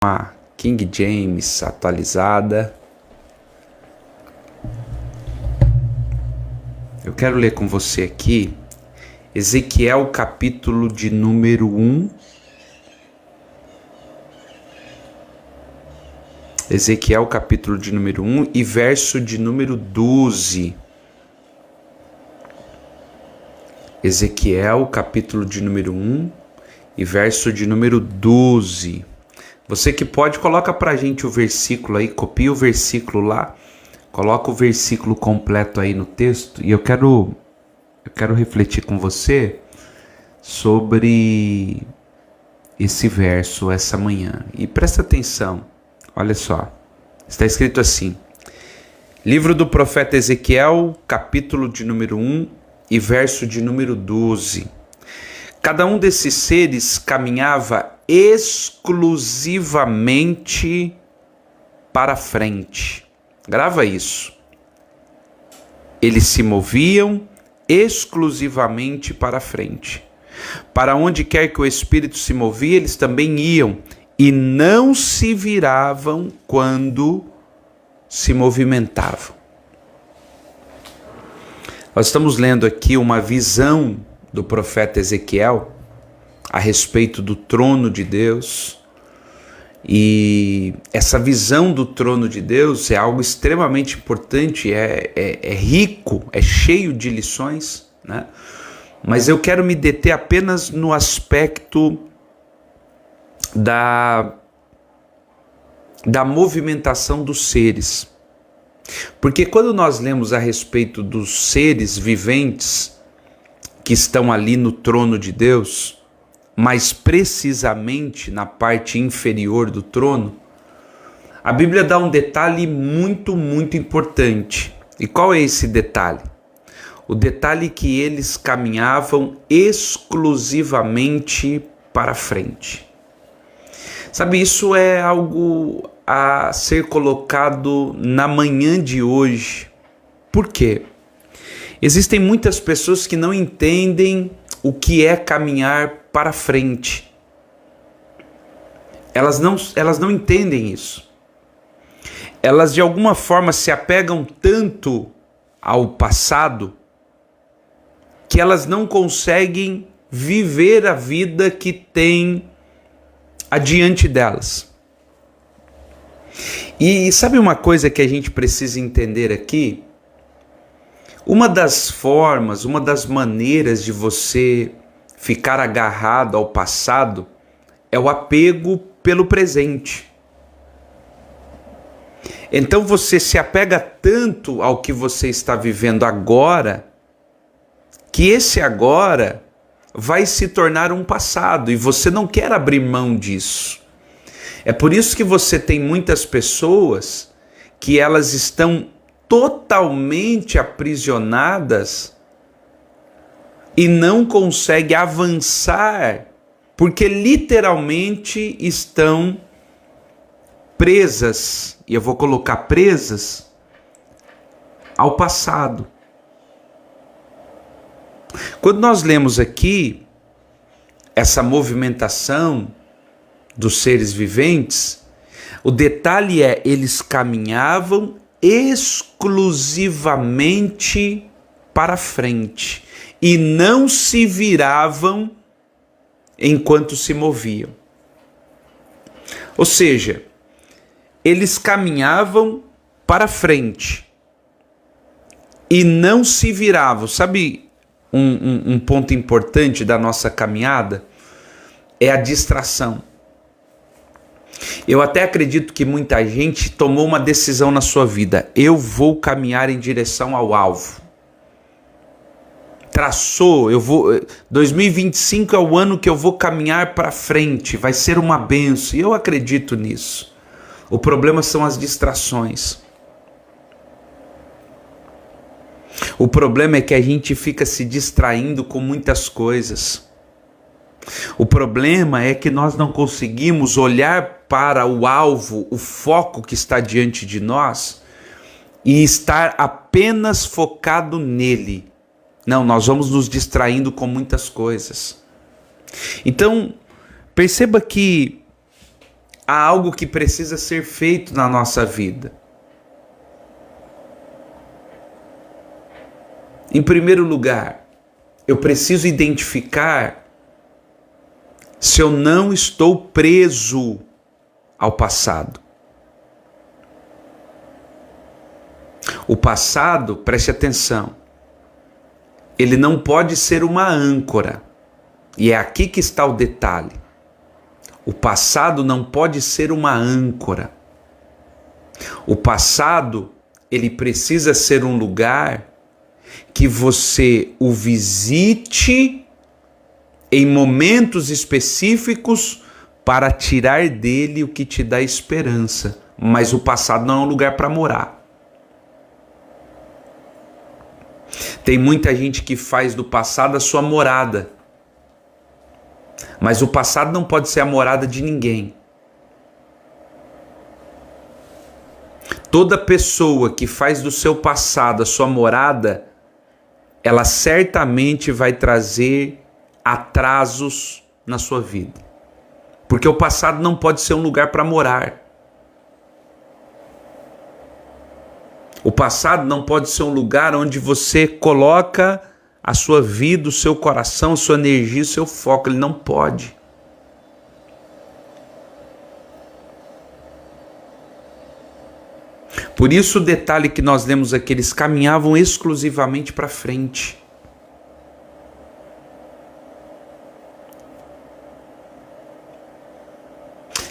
A King James atualizada. Eu quero ler com você aqui Ezequiel capítulo de número 1. Ezequiel capítulo de número 1 e verso de número 12. Ezequiel capítulo de número 1 e verso de número 12. Você que pode, coloca pra gente o versículo aí, copia o versículo lá, coloca o versículo completo aí no texto, e eu quero refletir com você sobre esse verso essa manhã. E presta atenção, olha só, está escrito assim: livro do profeta Ezequiel, capítulo de número 1 e verso de número 12. Cada um desses seres caminhava exclusivamente para frente. Grava isso. Eles se moviam exclusivamente para frente. Para onde quer que o Espírito se movia, eles também iam, e não se viravam quando se movimentavam. Nós estamos lendo aqui uma visão do profeta Ezequiel a respeito do trono de Deus, e essa visão do trono de Deus é algo extremamente importante, é rico, é cheio de lições, né? Mas eu quero me deter apenas no aspecto da movimentação dos seres, porque quando nós lemos a respeito dos seres viventes que estão ali no trono de Deus, mais precisamente na parte inferior do trono, a Bíblia dá um detalhe muito importante. E qual é esse detalhe? O detalhe que eles caminhavam exclusivamente para frente. Sabe, isso é algo a ser colocado na manhã de hoje. Por quê? Existem muitas pessoas que não entendem o que é caminhar para frente. Elas não entendem isso. Elas de alguma forma se apegam tanto ao passado que elas não conseguem viver a vida que tem adiante delas. E sabe uma coisa que a gente precisa entender aqui? Uma das formas, uma das maneiras de você ficar agarrado ao passado é o apego pelo presente. Então você se apega tanto ao que você está vivendo agora, que esse agora vai se tornar um passado e você não quer abrir mão disso. É por isso que você tem muitas pessoas que elas estão totalmente aprisionadas e não conseguem avançar, porque literalmente estão presas, e eu vou colocar presas, ao passado. Quando nós lemos aqui essa movimentação dos seres viventes, o detalhe é, eles caminhavam exclusivamente para frente e não se viravam enquanto se moviam. Ou seja, eles caminhavam para frente e não se viravam. Sabe um ponto importante da nossa caminhada? É a distração. Eu até acredito que muita gente tomou uma decisão na sua vida. Eu vou caminhar em direção ao alvo. Traçou, 2025 é o ano que eu vou caminhar para frente, vai ser uma bênção. E eu acredito nisso. O problema são as distrações. O problema é que a gente fica se distraindo com muitas coisas. O problema é que nós não conseguimos olhar para o alvo, o foco que está diante de nós e estar apenas focado nele. Não, nós vamos nos distraindo com muitas coisas. Então, perceba que há algo que precisa ser feito na nossa vida. Em primeiro lugar, eu preciso identificar se eu não estou preso ao passado. O passado, preste atenção, ele não pode ser uma âncora. E é aqui que está o detalhe. O passado não pode ser uma âncora. O passado, ele precisa ser um lugar que você o visite em momentos específicos para tirar dele o que te dá esperança. Mas o passado não é um lugar para morar. Tem muita gente que faz do passado a sua morada. Mas o passado não pode ser a morada de ninguém. Toda pessoa que faz do seu passado a sua morada, ela certamente vai trazer atrasos na sua vida. Porque o passado não pode ser um lugar para morar. O passado não pode ser um lugar onde você coloca a sua vida, o seu coração, a sua energia, o seu foco. Ele não pode. Por isso o detalhe que nós lemos aqui, eles caminhavam exclusivamente para frente.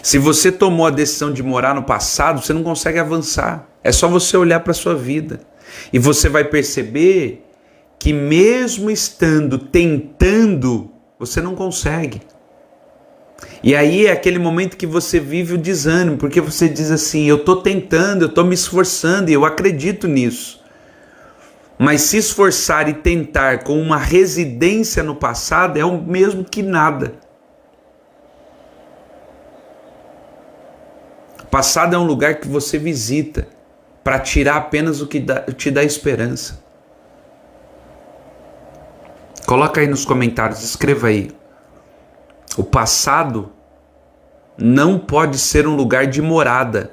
Se você tomou a decisão de morar no passado, você não consegue avançar. É só você olhar para a sua vida. E você vai perceber que mesmo estando tentando, você não consegue. E aí é aquele momento que você vive o desânimo, porque você diz assim, eu estou tentando, eu estou me esforçando e eu acredito nisso. Mas se esforçar e tentar com uma residência no passado é o mesmo que nada. O passado é um lugar que você visita para tirar apenas o que te dá esperança. Coloca aí nos comentários, escreva aí. O passado não pode ser um lugar de morada.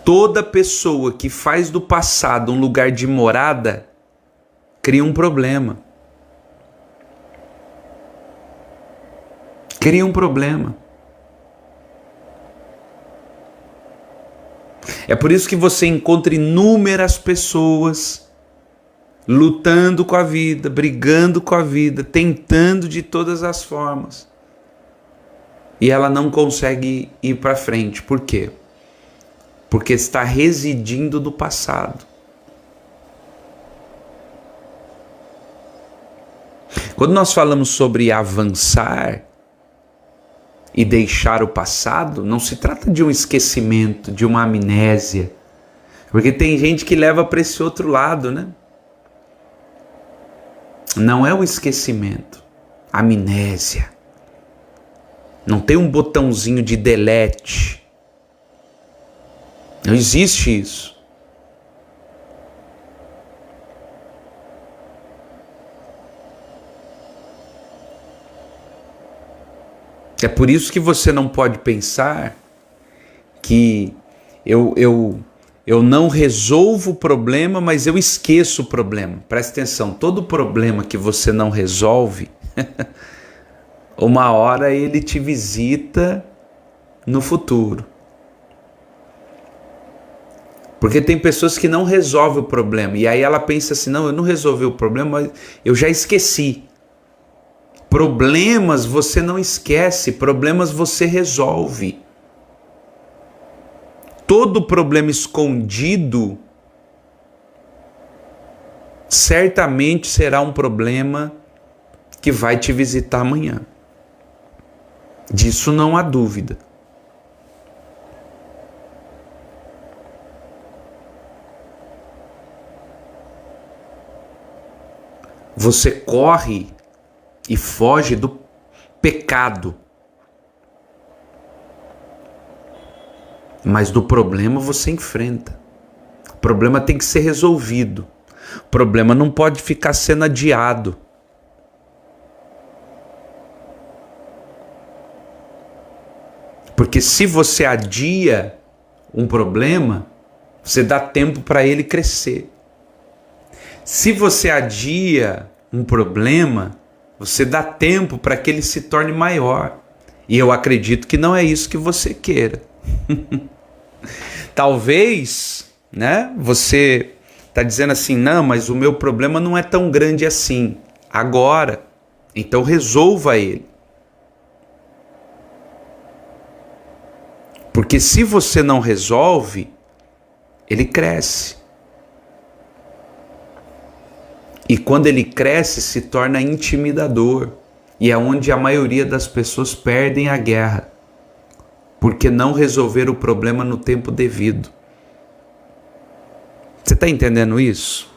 Toda pessoa que faz do passado um lugar de morada cria um problema. Cria um problema. É por isso que você encontra inúmeras pessoas lutando com a vida, brigando com a vida, tentando de todas as formas. E ela não consegue ir para frente. Por quê? Porque está residindo no passado. Quando nós falamos sobre avançar e deixar o passado, não se trata de um esquecimento, de uma amnésia. Porque tem gente que leva para esse outro lado, né? Não é o esquecimento, amnésia. Não tem um botãozinho de delete. Não existe isso. É por isso que você não pode pensar que eu não resolvo o problema, mas eu esqueço o problema. Presta atenção, todo problema que você não resolve, uma hora ele te visita no futuro. Porque tem pessoas que não resolvem o problema, e aí ela pensa assim, não, eu não resolvi o problema, mas eu já esqueci. Problemas você não esquece, problemas você resolve. Todo problema escondido certamente será um problema que vai te visitar amanhã. Disso não há dúvida. Você corre e foge do pecado. Mas do problema você enfrenta. O problema tem que ser resolvido. O problema não pode ficar sendo adiado. Porque se você adia um problema, você dá tempo para ele crescer. Se você adia um problema, você dá tempo para que ele se torne maior. E eu acredito que não é isso que você queira. Talvez, né, você está dizendo assim, não, mas o meu problema não é tão grande assim. Agora, então resolva ele. Porque se você não resolve, ele cresce. E quando ele cresce, se torna intimidador. E é onde a maioria das pessoas perdem a guerra. Porque não resolver o problema no tempo devido. Você está entendendo isso?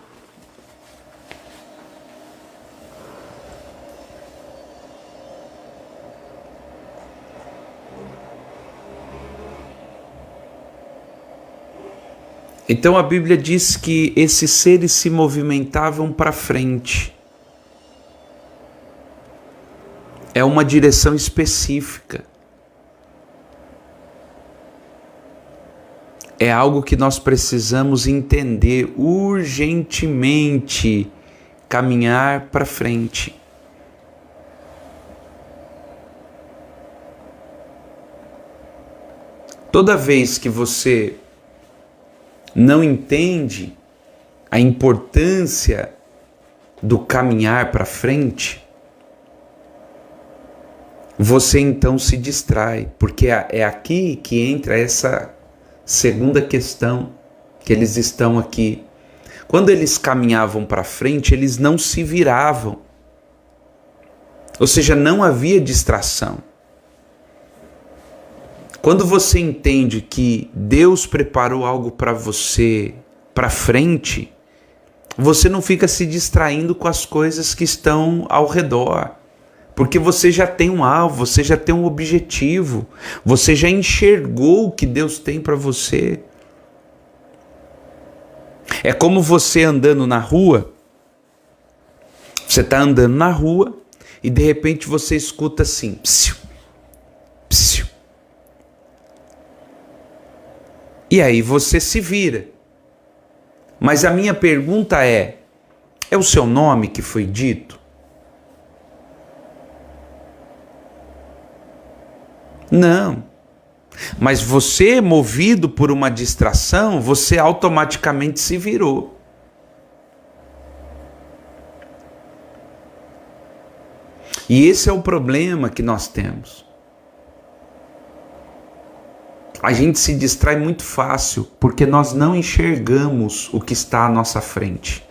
Então a Bíblia diz que esses seres se movimentavam para frente. É uma direção específica. É algo que nós precisamos entender urgentemente, caminhar para frente. Toda vez que você não entende a importância do caminhar para frente, você então se distrai, porque é aqui que entra essa segunda questão que eles estão aqui. Quando eles caminhavam para frente, eles não se viravam. Ou seja, não havia distração. Quando você entende que Deus preparou algo para você para frente, você não fica se distraindo com as coisas que estão ao redor. Porque você já tem um alvo, você já tem um objetivo, você já enxergou o que Deus tem para você. É como você andando na rua, você está andando na rua e de repente você escuta assim, psiu, psiu. E aí você se vira. Mas a minha pergunta é o seu nome que foi dito? Não. Mas você, movido por uma distração, você automaticamente se virou. E esse é o problema que nós temos. A gente se distrai muito fácil porque nós não enxergamos o que está à nossa frente.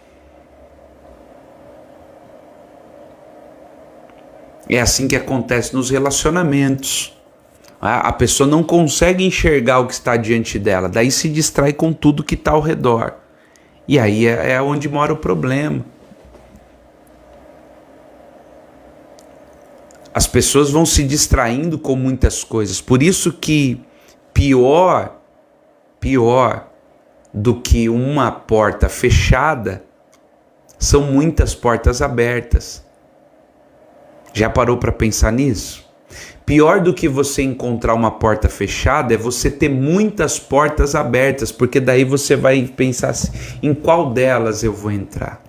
É assim que acontece nos relacionamentos. A pessoa não consegue enxergar o que está diante dela, daí se distrai com tudo que está ao redor. E aí é onde mora o problema. As pessoas vão se distraindo com muitas coisas. Por isso que pior do que uma porta fechada são muitas portas abertas. Já parou para pensar nisso? Pior do que você encontrar uma porta fechada é você ter muitas portas abertas, porque daí você vai pensar assim, em qual delas eu vou entrar.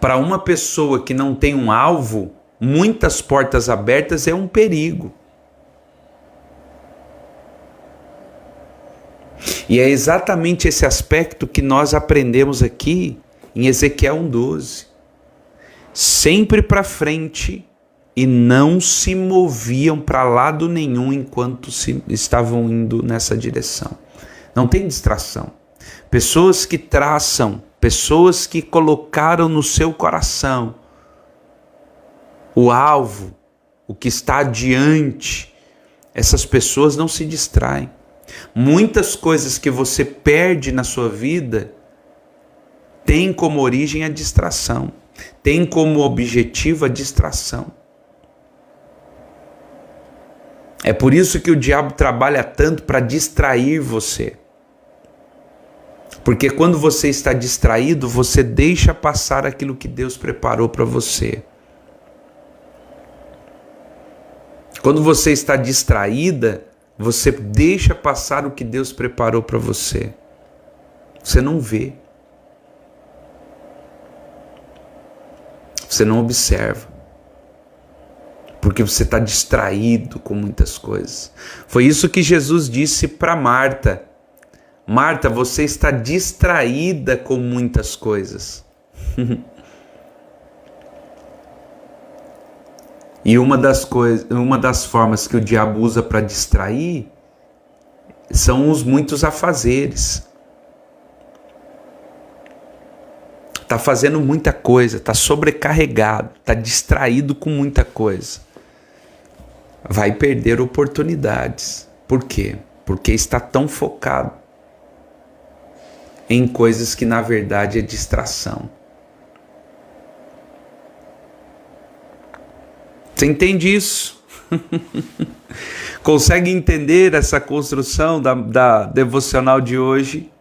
Para uma pessoa que não tem um alvo, muitas portas abertas é um perigo. E é exatamente esse aspecto que nós aprendemos aqui em Ezequiel 1:12. Sempre para frente e não se moviam para lado nenhum enquanto estavam indo nessa direção. Não tem distração. Pessoas que traçam, pessoas que colocaram no seu coração o alvo, o que está adiante, essas pessoas não se distraem. Muitas coisas que você perde na sua vida têm como origem a distração. Tem como objetivo a distração. É por isso que o diabo trabalha tanto para distrair você. Porque quando você está distraído, você deixa passar aquilo que Deus preparou para você. Quando você está distraída, você deixa passar o que Deus preparou para você. Você não vê. Você não observa. Porque você está distraído com muitas coisas. Foi isso que Jesus disse para Marta. Marta, você está distraída com muitas coisas. E uma das formas que o diabo usa para distrair são os muitos afazeres. Está fazendo muita coisa, está sobrecarregado, está distraído com muita coisa. Vai perder oportunidades. Por quê? Porque está tão focado em coisas que na verdade é distração. Você entende isso? Consegue entender essa construção da devocional de hoje?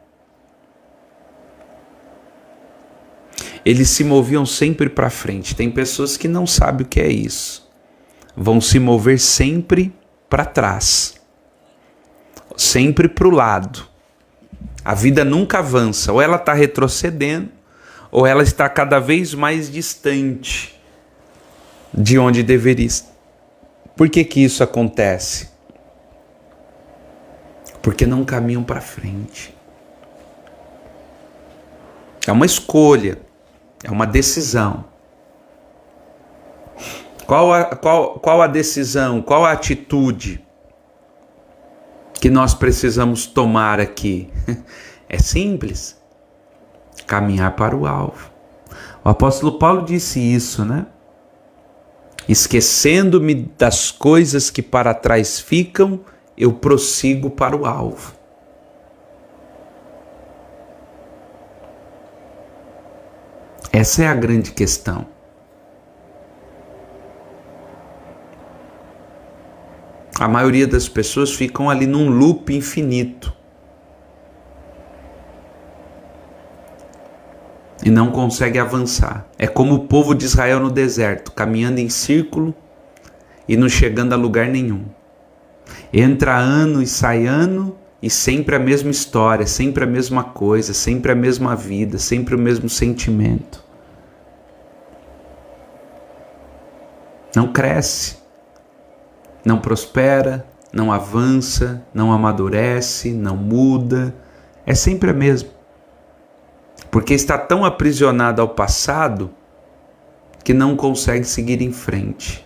Eles se moviam sempre para frente. Tem pessoas que não sabem o que é isso. Vão se mover sempre para trás. Sempre para o lado. A vida nunca avança. Ou ela está retrocedendo, ou ela está cada vez mais distante de onde deveria estar. Por que isso acontece? Porque não caminham para frente. É uma escolha, é uma decisão. Qual a decisão, qual a atitude que nós precisamos tomar aqui? É simples. Caminhar para o alvo. O apóstolo Paulo disse isso, né? Esquecendo-me das coisas que para trás ficam, eu prossigo para o alvo. Essa é a grande questão. A maioria das pessoas ficam ali num loop infinito. E não consegue avançar. É como o povo de Israel no deserto, caminhando em círculo e não chegando a lugar nenhum. Entra ano e sai ano e sempre a mesma história, sempre a mesma coisa, sempre a mesma vida, sempre o mesmo sentimento. Não cresce, não prospera, não avança, não amadurece, não muda, é sempre a mesma. Porque está tão aprisionado ao passado que não consegue seguir em frente.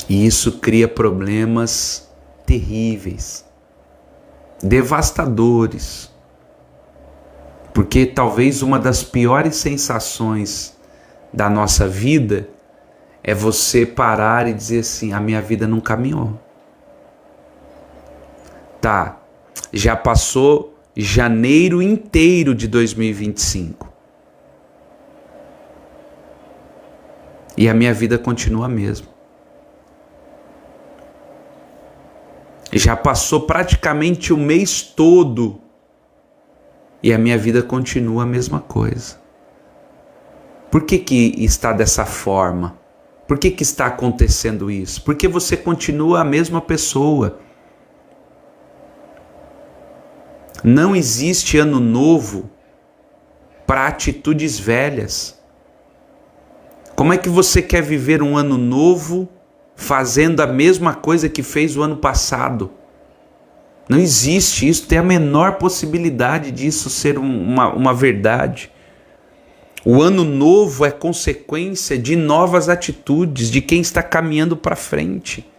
E isso cria problemas terríveis, devastadores. Porque talvez uma das piores sensações da nossa vida é você parar e dizer assim, a minha vida não caminhou. Tá, já passou janeiro inteiro de 2025. E a minha vida continua a mesma. Já passou praticamente o mês todo e a minha vida continua a mesma coisa. Por que está dessa forma? Por que está acontecendo isso? Porque você continua a mesma pessoa. Não existe ano novo para atitudes velhas. Como é que você quer viver um ano novo fazendo a mesma coisa que fez o ano passado? Não existe isso, tem a menor possibilidade disso ser uma verdade. O ano novo é consequência de novas atitudes, de quem está caminhando para frente.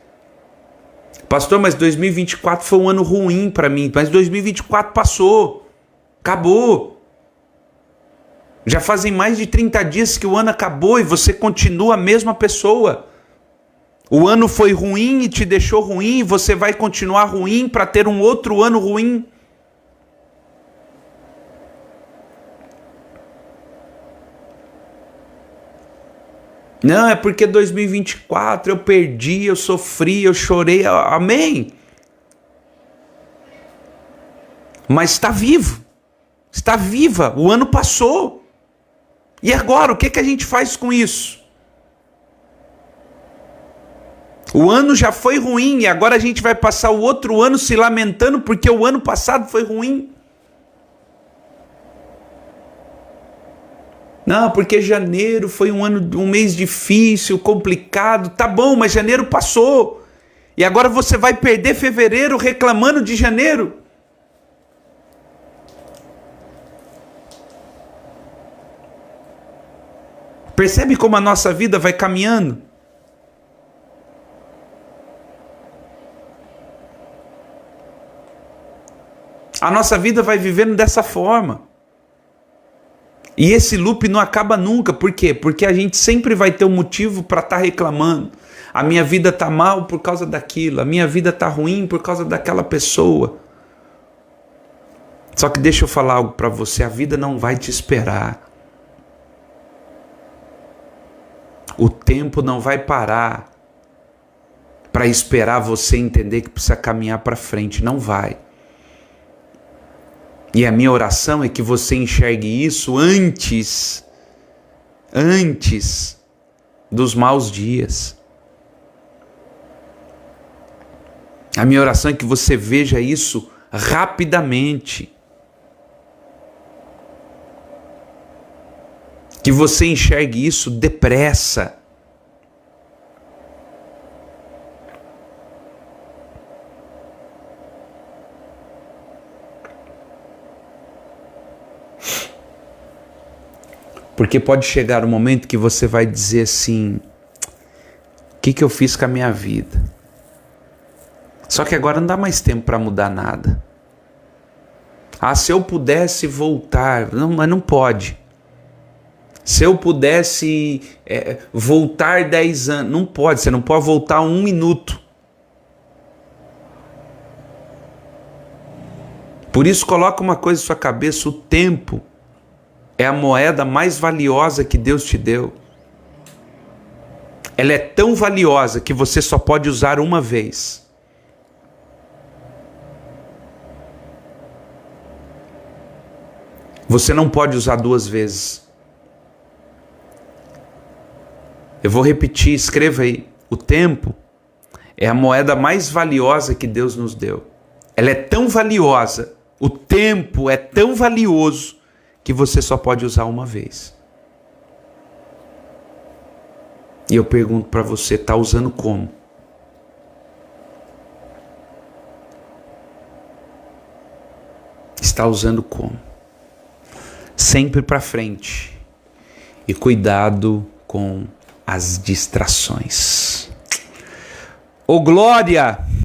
Pastor, mas 2024 foi um ano ruim para mim, mas 2024 passou, acabou. Já fazem mais de 30 dias que o ano acabou e você continua a mesma pessoa. O ano foi ruim e te deixou ruim, e você vai continuar ruim para ter um outro ano ruim. Não, é porque 2024 eu perdi, eu sofri, eu chorei, amém. Mas está vivo, está viva, o ano passou. E agora, o que a gente faz com isso? O ano já foi ruim e agora a gente vai passar o outro ano se lamentando porque o ano passado foi ruim. Não, porque janeiro foi um mês difícil, complicado. Tá bom, mas janeiro passou. E agora você vai perder fevereiro reclamando de janeiro. Percebe como a nossa vida vai caminhando? A nossa vida vai vivendo dessa forma. E esse loop não acaba nunca. Por quê? Porque a gente sempre vai ter um motivo para estar reclamando. A minha vida está mal por causa daquilo. A minha vida está ruim por causa daquela pessoa. Só que deixa eu falar algo para você. A vida não vai te esperar. O tempo não vai parar para esperar você entender que precisa caminhar para frente. Não vai. E a minha oração é que você enxergue isso antes dos maus dias. A minha oração é que você veja isso rapidamente. Que você enxergue isso depressa. Porque pode chegar um momento que você vai dizer assim: o que eu fiz com a minha vida? Só que agora não dá mais tempo para mudar nada. Ah, se eu pudesse voltar. Não, mas não pode. Se eu pudesse voltar 10 anos. Não pode, você não pode voltar 1 minuto. Por isso coloca uma coisa em sua cabeça: o tempo é a moeda mais valiosa que Deus te deu. Ela é tão valiosa que você só pode usar uma vez. Você não pode usar 2 vezes. Eu vou repetir, escreva aí. O tempo é a moeda mais valiosa que Deus nos deu. Ela é tão valiosa, o tempo é tão valioso, que você só pode usar uma vez. E eu pergunto para você, está usando como? Está usando como? Sempre para frente. E cuidado com as distrações. Ô glória!